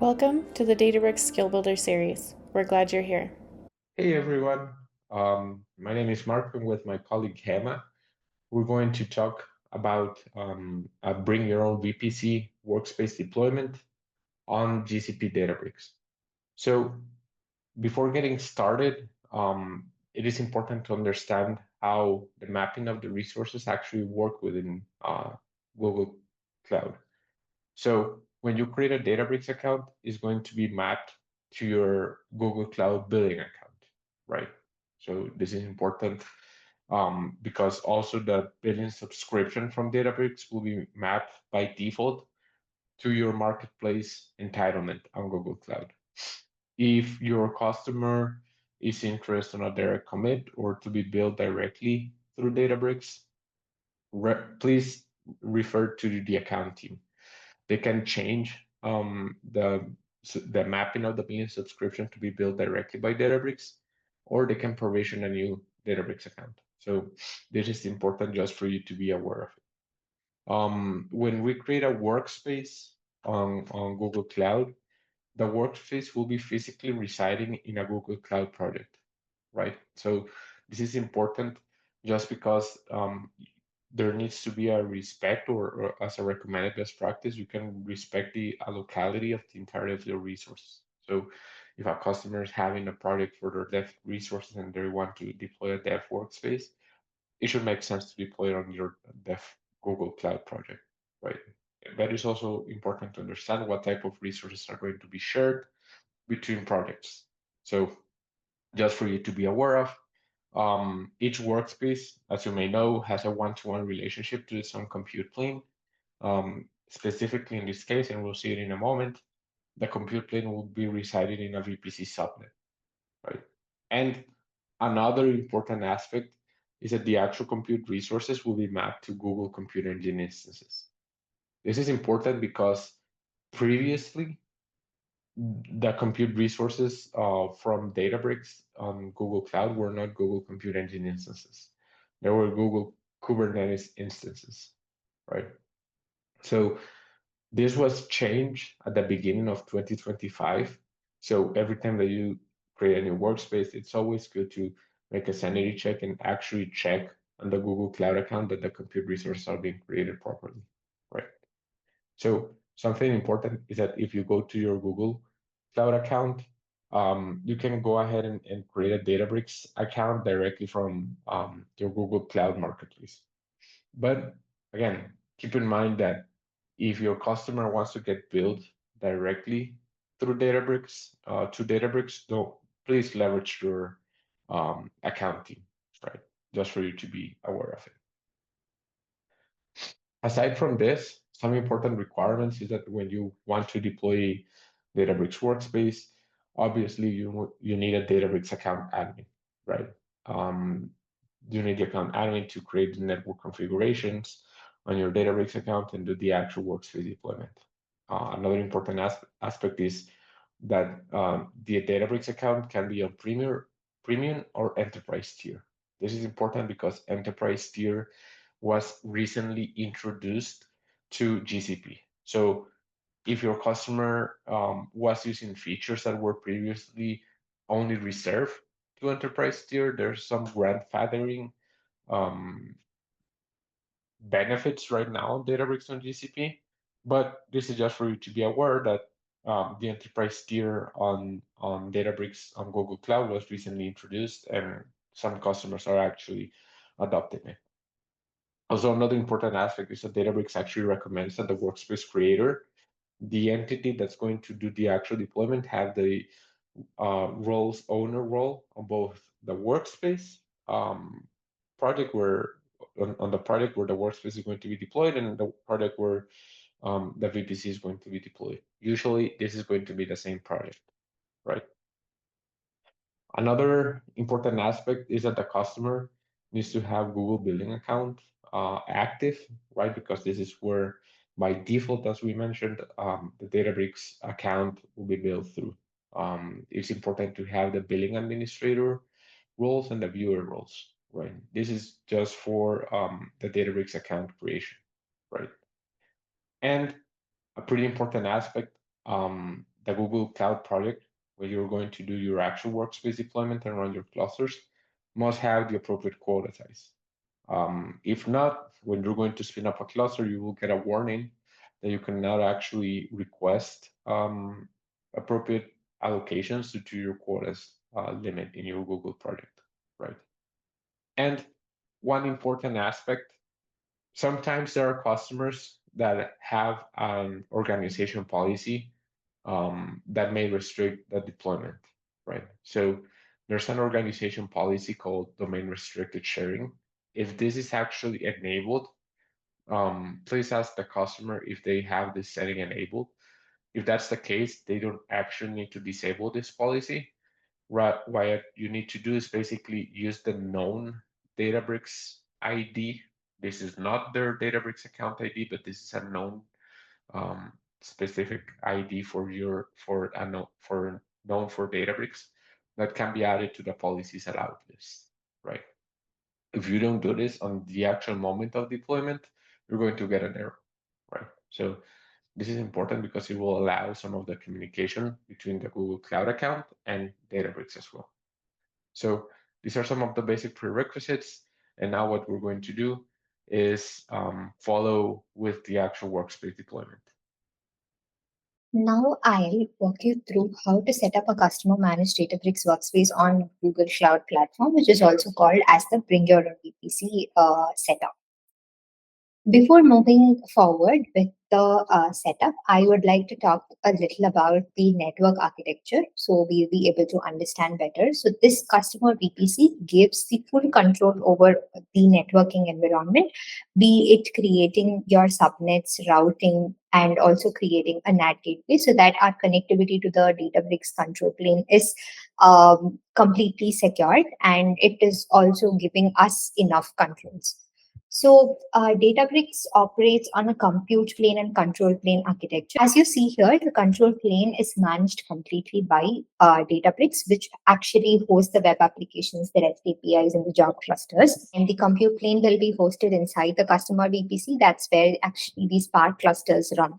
Welcome to the Databricks Skill Builder series. We're glad you're here. Hey everyone, my name is Mark and with my colleague Hema, we're going to talk about a Bring Your Own VPC workspace deployment on GCP Databricks. So before getting started, it is important to understand how the mapping of the resources actually work within Google Cloud. So when you create a Databricks account, it's going to be mapped to your Google Cloud billing account, right? So this is important because also the billing subscription from Databricks will be mapped by default to your marketplace entitlement on Google Cloud. If your customer is interested in a direct commit or to be billed directly through Databricks, please refer to the account team. They can change the mapping of the billing subscription to be billed directly by Databricks, or they can provision a new Databricks account. So this is important just for you to be aware of it. When we create a workspace on Google Cloud, the workspace will be physically residing in a Google Cloud project, right? So this is important just because there needs to be a respect or as a recommended best practice, you can respect the locality of the entirety of your resources. So if a customer is having a project for their dev resources and they want to deploy a dev workspace, it should make sense to deploy it on your dev Google Cloud project, right? That is also important to understand what type of resources are going to be shared between projects. So just for you to be aware of, each workspace, as you may know, has a one-to-one relationship to its own compute plane. Specifically in this case, and we'll see it in a moment, the compute plane will be residing in a VPC subnet, right? And another important aspect is that the actual compute resources will be mapped to Google Compute Engine instances. This is important because previously the compute resources from Databricks on Google Cloud were not Google Compute Engine instances. They were Google Kubernetes instances, right? So this was changed at the beginning of 2025. So every time that you create a new workspace, it's always good to make a sanity check and actually check on the Google Cloud account that the compute resources are being created properly, right? So something important is that if you go to your Google Cloud account, you can go ahead and create a Databricks account directly from your Google Cloud Marketplace. But again, keep in mind that if your customer wants to get billed directly through Databricks to Databricks, don't please leverage your account team, right? Just for you to be aware of it. Aside from this, some important requirements is that when you want to deploy Databricks Workspace, obviously you need a Databricks account admin, right? Um, you need the account admin to create the network configurations on your Databricks account and do the actual workspace deployment. Another important aspect is that the Databricks account can be on premium or enterprise tier. This is important because enterprise tier was recently introduced to GCP. So if your customer was using features that were previously only reserved to enterprise tier, there's some grandfathering um, benefits right now on Databricks on GCP. But this is just for you to be aware that the enterprise tier on Databricks on Google Cloud was recently introduced, and some customers are actually adopting it. Also, another important aspect is that Databricks actually recommends that the workspace creator, the entity that's going to do the actual deployment, have the roles owner role on both the workspace project where on the project where the workspace is going to be deployed and the project where the VPC is going to be deployed. Usually, this is going to be the same project, right? Another important aspect is that the customer needs to have Google Billing account active, right? Because this is where, by default, as we mentioned, the Databricks account will be built through. It's important to have the billing administrator roles and the viewer roles, right? This is just for the Databricks account creation, right? And a pretty important aspect the Google Cloud project, where you're going to do your actual workspace deployment and run your clusters, must have the appropriate quota size. If not, when you're going to spin up a cluster, you will get a warning that you cannot actually request appropriate allocations due to your quotas limit in your Google project, right? And one important aspect, sometimes there are customers that have an organization policy that may restrict the deployment, right? So there's an organization policy called domain restricted sharing. If this is actually enabled, please ask the customer if they have this setting enabled. If that's the case, they don't actually need to disable this policy. What you need to do is basically use the known Databricks ID. This is not their Databricks account ID, but this is a known specific ID for known for Databricks that can be added to the policies allowed list, right? If you don't do this on the actual moment of deployment, you're going to get an error, right? So this is important because it will allow some of the communication between the Google Cloud account and Databricks as well. So these are some of the basic prerequisites. And now what we're going to do is follow with the actual workspace deployment. Now I'll walk you through how to set up a customer managed Databricks workspace on Google Cloud Platform, which is also called as the Bring Your Own VPC setup. Before moving forward with the setup, I would like to talk a little about the network architecture so we'll be able to understand better. So this customer VPC gives the full control over the networking environment, be it creating your subnets, routing, and also creating a NAT gateway so that our connectivity to the Databricks control plane is completely secured, and it is also giving us enough controls. So Databricks operates on a compute plane and control plane architecture. As you see here, the control plane is managed completely by Databricks, which actually hosts the web applications, the REST APIs, and the job clusters. And the compute plane will be hosted inside the customer VPC. That's where actually these Spark clusters run.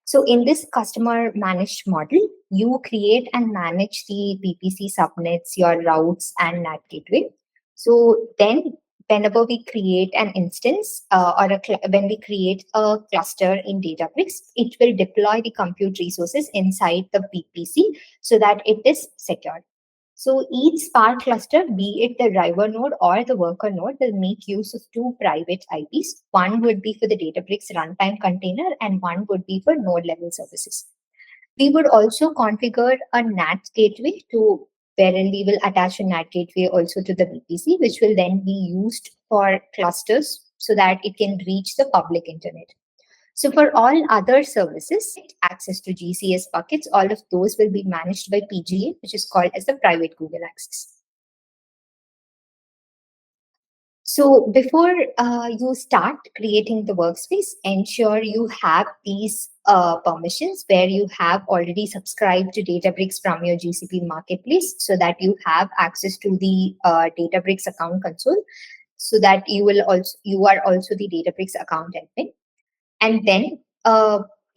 So in this customer managed model, you create and manage the VPC subnets, your routes, and NAT gateway. So then whenever we create an instance when we create a cluster in Databricks, it will deploy the compute resources inside the VPC so that it is secured. So each Spark cluster, be it the driver node or the worker node, will make use of two private IPs. One would be for the Databricks runtime container and one would be for node level services. We would also configure a NAT gateway to wherein we will attach a NAT gateway also to the VPC, which will then be used for clusters so that it can reach the public internet. So for all other services, access to GCS buckets, all of those will be managed by PGA, which is called as the private Google access. So before you start creating the workspace, ensure you have these permissions where you have already subscribed to Databricks from your GCP marketplace so that you have access to the Databricks account console so that you are also the Databricks account admin. And then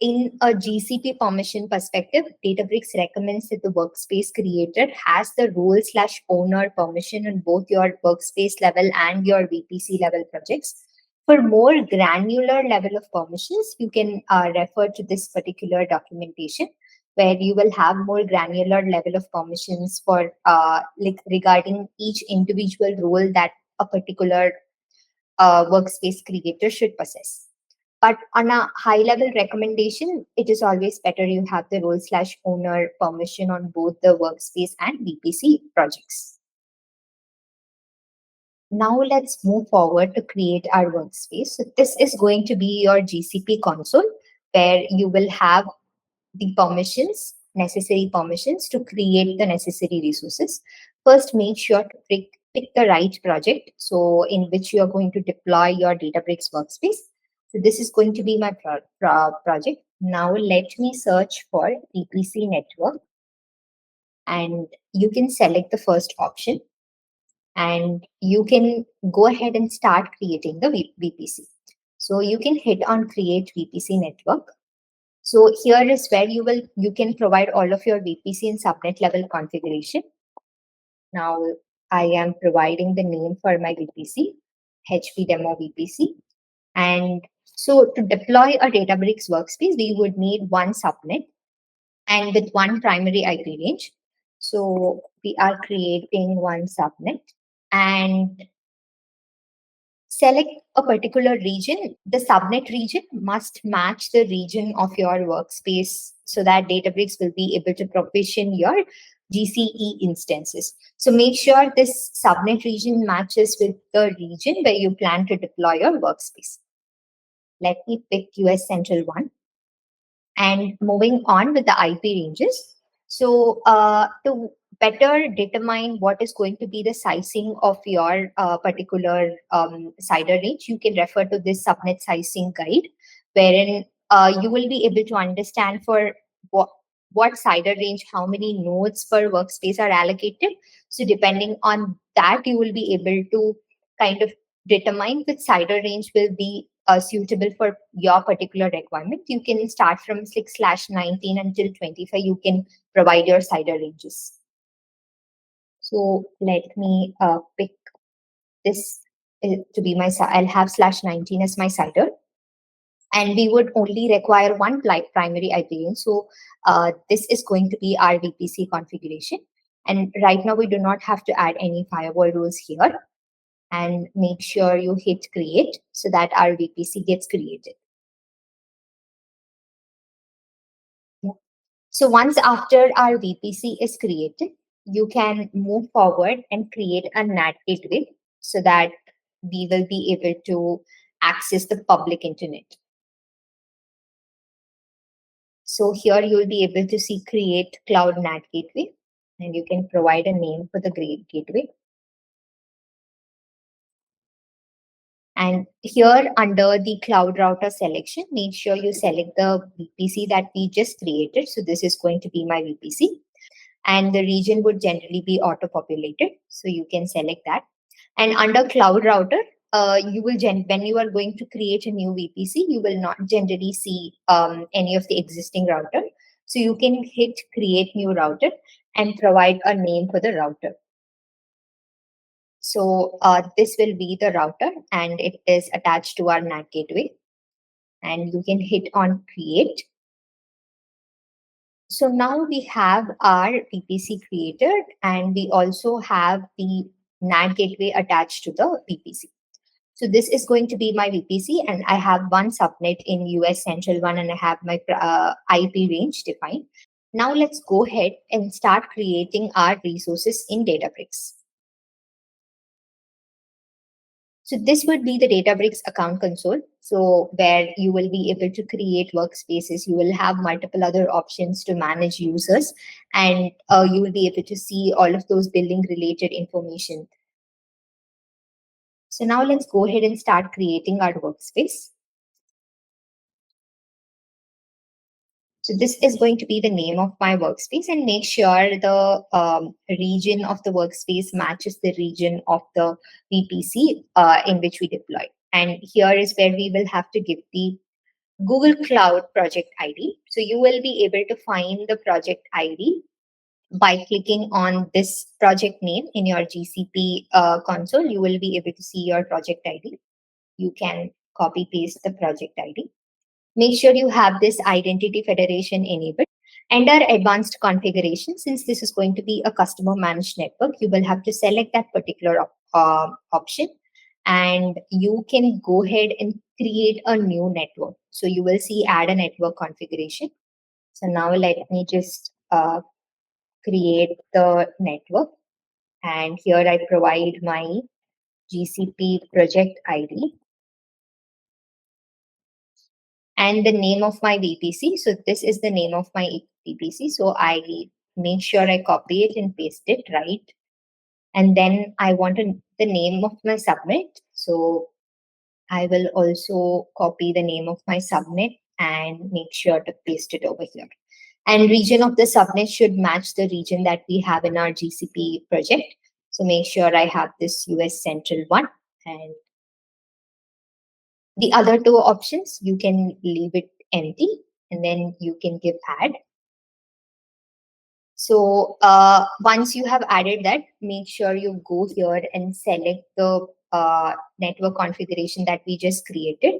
in a GCP permission perspective, Databricks recommends that the workspace creator has the role/owner permission on both your workspace level and your VPC level projects. For more granular level of permissions, you can refer to this particular documentation where you will have more granular level of permissions for regarding each individual role that a particular workspace creator should possess. But on a high level recommendation, it is always better you have the role/owner permission on both the workspace and VPC projects. Now let's move forward to create our workspace. So this is going to be your GCP console where you will have the necessary permissions to create the necessary resources. First, make sure to pick the right project, so in which you are going to deploy your Databricks workspace. So this is going to be my project. Now let me search for VPC network, and you can select the first option and you can go ahead and start creating the VPC. So you can hit on create VPC network. So here is where you can provide all of your VPC and subnet level configuration. Now I am providing the name for my VPC, HP demo VPC. And so to deploy a Databricks workspace, we would need one subnet and with one primary IP range. So we are creating one subnet and select a particular region. The subnet region must match the region of your workspace so that Databricks will be able to provision your GCE instances. So make sure this subnet region matches with the region where you plan to deploy your workspace. Let me pick US Central 1. And moving on with the IP ranges. So to better determine what is going to be the sizing of your particular CIDR range, you can refer to this subnet sizing guide, wherein you will be able to understand for what CIDR range, how many nodes per workspace are allocated. So depending on that, you will be able to kind of determine which CIDR range will be suitable for your particular requirement. You can start from 6/19 until 25. You can provide your CIDR ranges. So let me pick this to be my, I'll have /19 as my CIDR. And we would only require one primary IP range. So this is going to be our VPC configuration. And right now we do not have to add any firewall rules here. And make sure you hit create so that our VPC gets created. Yeah. So once after our VPC is created, you can move forward and create a NAT gateway so that we will be able to access the public internet. So here you will be able to see create cloud NAT gateway, and you can provide a name for the gateway. And here under the cloud router selection, make sure you select the VPC that we just created. So this is going to be my VPC. And the region would generally be auto-populated. So you can select that. And under cloud router, you will when you are going to create a new VPC, you will not generally see any of the existing router. So you can hit create new router and provide a name for the router. So this will be the router and it is attached to our NAT gateway. And you can hit on create. So now we have our VPC created and we also have the NAT gateway attached to the VPC. So this is going to be my VPC and I have one subnet in US Central 1 and I have my IP range defined. Now let's go ahead and start creating our resources in Databricks. So this would be the Databricks account console. So where you will be able to create workspaces, you will have multiple other options to manage users, and you will be able to see all of those billing related information. So now let's go ahead and start creating our workspace. So this is going to be the name of my workspace, and make sure the region of the workspace matches the region of the VPC in which we deploy. And here is where we will have to give the Google Cloud project ID. So you will be able to find the project ID by clicking on this project name in your GCP console. You will be able to see your project ID. You can copy paste the project ID. Make sure you have this identity federation enabled. Under advanced configuration, since this is going to be a customer managed network, you will have to select that particular option and you can go ahead and create a new network. So you will see add a network configuration. So now let me just create the network, and here I provide my GCP project ID and the name of my VPC. So this is the name of my VPC. So I make sure I copy it and paste it right. And then I want the name of my subnet. So I will also copy the name of my subnet and make sure to paste it over here. And region of the subnet should match the region that we have in our GCP project. So make sure I have this US Central 1, and the other two options, you can leave it empty. and then you can give add. So once you have added that, make sure you go here and select the network configuration that we just created,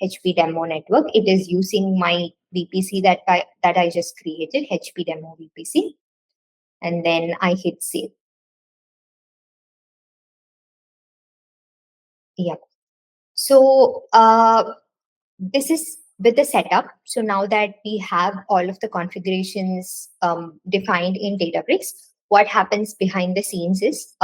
HP demo network. It is using my VPC that I just created, HP demo VPC, and then I hit save. Yep. So this is with the setup. So now that we have all of the configurations defined in Databricks, what happens behind the scenes is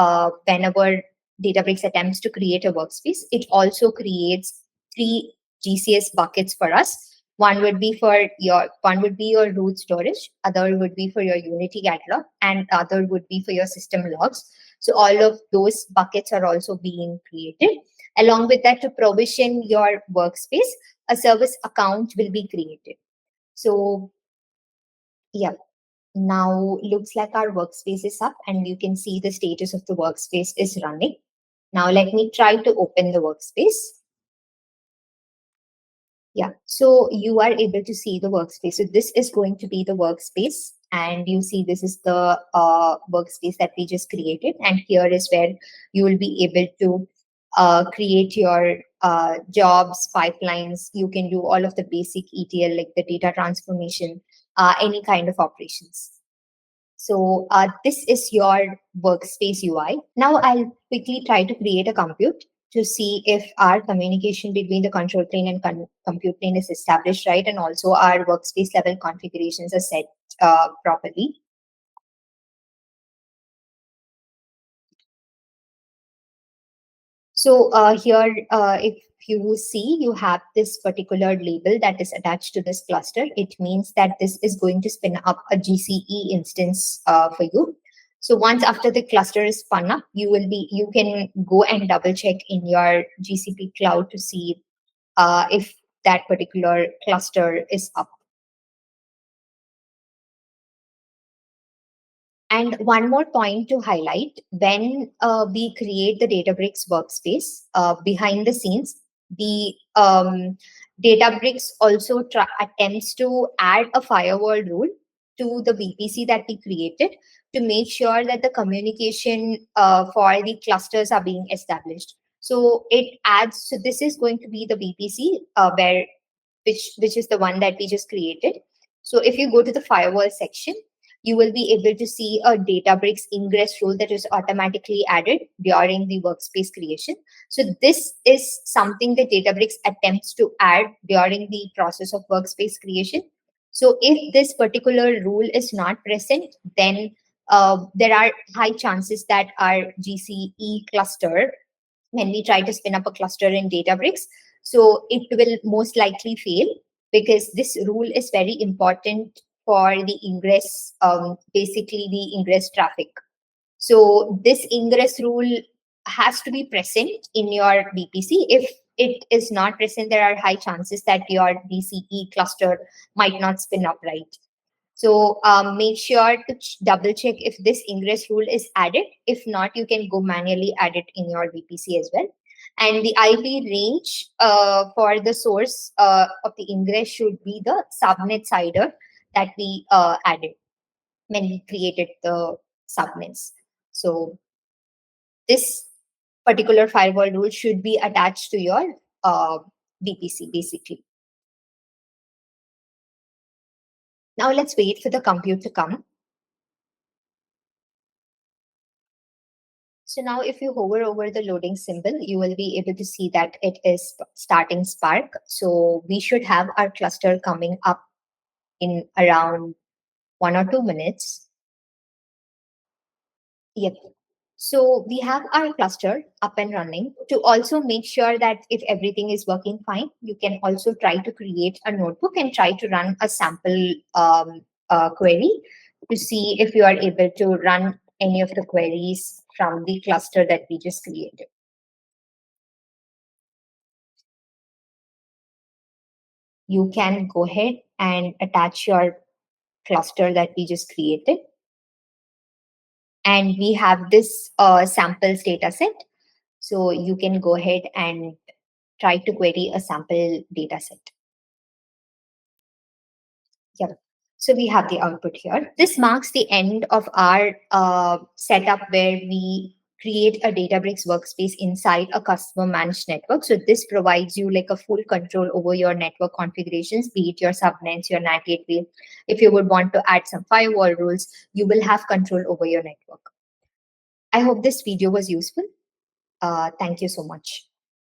whenever Databricks attempts to create a workspace, it also creates 3 GCS buckets for us. One would be your root storage, other would be for your Unity catalog, and other would be for your system logs. So all of those buckets are also being created. Along with that, to provision your workspace, a service account will be created. So yeah, now looks like our workspace is up and you can see the status of the workspace is running. Now let me try to open the workspace. Yeah, so you are able to see the workspace. So this is going to be the workspace, and you see this is the workspace that we just created. And here is where you will be able to create your jobs, pipelines. You can do all of the basic ETL, like the data transformation, any kind of operations. So this is your workspace UI. Now I'll quickly try to create a compute to see if our communication between the control plane and compute plane is established right, and also our workspace level configurations are set properly. So here, if you see, you have this particular label that is attached to this cluster. It means that this is going to spin up a GCE instance for you. So once after the cluster is spun up, you can go and double check in your GCP cloud to see if that particular cluster is up. And one more point to highlight, when we create the Databricks workspace, behind the scenes, the Databricks also attempts to add a firewall rule to the VPC that we created to make sure that the communication for the clusters are being established. So it adds, so this is going to be the VPC which is the one that we just created. So if you go to the firewall section, you will be able to see a Databricks ingress rule that is automatically added during the workspace creation. So this is something that Databricks attempts to add during the process of workspace creation. So if this particular rule is not present, then there are high chances that our GCE cluster, when we try to spin up a cluster in Databricks, so it will most likely fail, because this rule is very important for the ingress, basically the ingress traffic. So this ingress rule has to be present in your VPC. If it is not present, there are high chances that your DCE cluster might not spin up right. So make sure to double check if this ingress rule is added. If not, you can go manually add it in your VPC as well. And the IP range for the source of the ingress should be the subnet CIDR that we added when we created the subnets. So this particular firewall rule should be attached to your VPC basically. Now let's wait for the compute to come. So now if you hover over the loading symbol, you will be able to see that it is starting Spark. So we should have our cluster coming up in around 1 or 2 minutes. Yep. So we have our cluster up and running. To also make sure that if everything is working fine, you can also try to create a notebook and try to run a sample query to see if you are able to run any of the queries from the cluster that we just created. You can go ahead and attach your cluster that we just created. And we have this samples data set. So you can go ahead and try to query a sample data set. So we have the output here. This marks the end of our setup where we create a Databricks workspace inside a customer managed network. So this provides you like a full control over your network configurations, be it your subnets, your NAT gateway. If you would want to add some firewall rules, you will have control over your network. I hope this video was useful. Thank you so much.